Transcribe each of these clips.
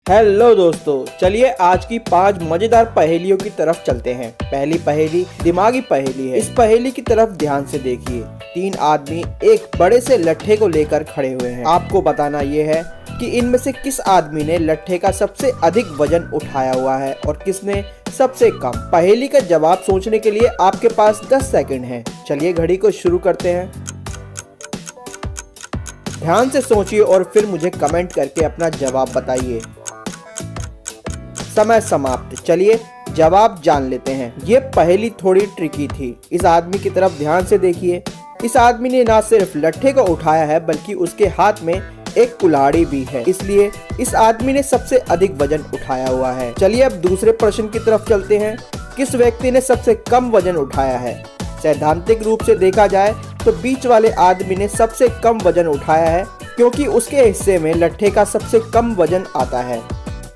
Hello दोस्तों, चलिए आज की 5 मजेदार पहेलियों की तरफ चलते हैं। पहली पहेली दिमागी पहेली है। इस पहेली की तरफ ध्यान से देखिए। 3 आदमी एक बड़े से लट्ठे को लेकर खड़े हुए हैं। आपको बताना ये है कि इनमें से किस आदमी ने लट्ठे का सबसे अधिक वजन उठाया हुआ है और किसने सबसे कम। पहेली का जवाब सोचने के लिए आपके पास 10 सेकंड है। चलिए घड़ी को शुरू करते हैं। ध्यान से सोचिए और फिर मुझे कमेंट करके अपना जवाब बताइए। समय समाप्त। चलिए जवाब जान लेते हैं। ये पहेली थोड़ी ट्रिकी थी। इस आदमी की तरफ ध्यान से देखिए। इस आदमी ने ना सिर्फ लट्ठे को उठाया है बल्कि उसके हाथ में एक कुल्हाड़ी भी है, इसलिए इस आदमी ने सबसे अधिक वजन उठाया हुआ है। चलिए अब दूसरे प्रश्न की तरफ चलते हैं। किस व्यक्ति ने सबसे कम वजन उठाया है? सैद्धांतिक रूप से देखा जाए तो बीच वाले आदमी ने सबसे कम वजन उठाया है, क्योंकि उसके हिस्से में लट्ठे का सबसे कम वजन आता है।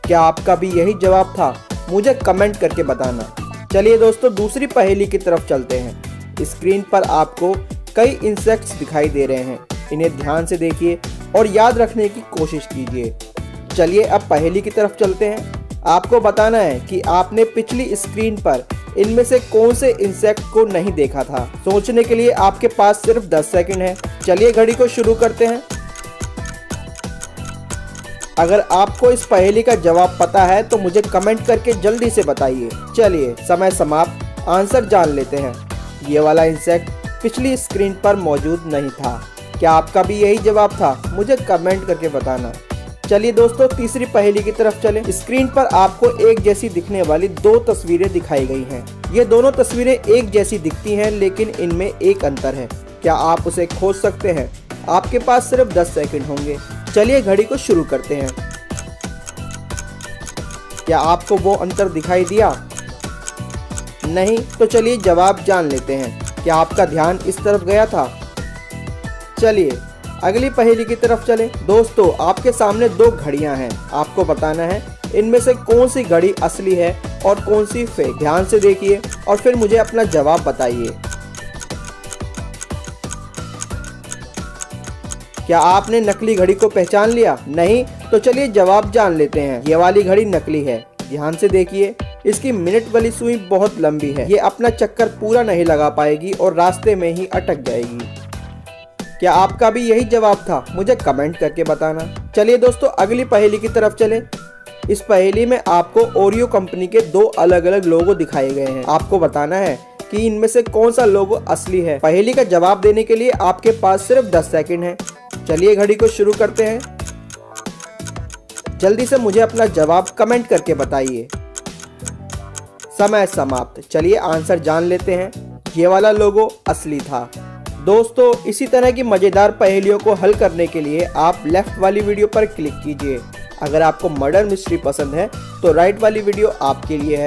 क्या आपका भी यही जवाब था? मुझे कमेंट करके बताना। चलिए दोस्तों दूसरी पहेली की तरफ चलते हैं। स्क्रीन पर आपको कई इंसेक्ट्स दिखाई दे रहे हैं। इन्हें ध्यान से देखिए और याद रखने की कोशिश कीजिए। चलिए अब पहेली की तरफ चलते हैं। आपको बताना है कि आपने पिछली स्क्रीन पर इनमें से कौन से इंसेक्ट को नहीं देखा था। सोचने के लिए आपके पास सिर्फ 10 सेकंड है। चलिए घड़ी को शुरू करते हैं। अगर आपको इस पहेली का जवाब पता है तो मुझे कमेंट करके जल्दी से बताइए। चलिए समय समाप्त। आंसर जान लेते हैं। ये वाला इंसेक्ट पिछली स्क्रीन पर मौजूद नहीं था। क्या आपका भी यही जवाब था? मुझे कमेंट करके बताना। चलिए दोस्तों तीसरी पहेली की तरफ चलें। स्क्रीन पर आपको एक जैसी दिखने वाली 2 तस्वीरें दिखाई गई हैं। ये दोनों तस्वीरें एक जैसी दिखती हैं, लेकिन इनमें एक अंतर है। क्या आप उसे खोज सकते हैं? आपके पास सिर्फ 10 सेकंड होंगे। चलिए घड़ी को शुरू करते हैं। क्या आपको वो अंतर दिखाई दिया? नहीं? तो चलिए जवाब जान लेते हैं। क्या आपका ध्यान इस तरफ गया था? चलिए अगली पहेली की तरफ चलें। दोस्तों आपके सामने 2 घड़ियां हैं। आपको बताना है इनमें से कौन सी घड़ी असली है और कौन सी फेक। ध्यान से देखिए और फिर मुझे अपना जवाब बताइए। क्या आपने नकली घड़ी को पहचान लिया? नहीं? तो चलिए जवाब जान लेते हैं। ये वाली घड़ी नकली है। ध्यान से देखिए। इसकी मिनट वाली सुई बहुत लंबी है। ये अपना चक्कर पूरा नहीं लगा पाएगी और रास्ते में ही अटक जाएगी। क्या आपका भी यही जवाब था? मुझे कमेंट करके बताना। चलिए दोस्तों अगली पहेली की तरफ चलें। इस पहेली में आपको ओरियो कंपनी के 2 अलग अलग लोगो दिखाए गए हैं। आपको बताना है कि इनमें से कौन सा लोगो असली है। पहेली का जवाब देने के लिए आपके पास सिर्फ 10 सेकंड है। चलिए घड़ी को शुरू करते हैं। जल्दी से मुझे अपना जवाब कमेंट करके बताइए। समय समाप्त। चलिए आंसर जान लेते हैं। ये वाला लोगो असली था। दोस्तों इसी तरह की मजेदार पहेलियों को हल करने के लिए आप लेफ्ट वाली वीडियो पर क्लिक कीजिए। अगर आपको मर्डर मिस्ट्री पसंद है तो राइट वाली वीडियो आपके लिए है।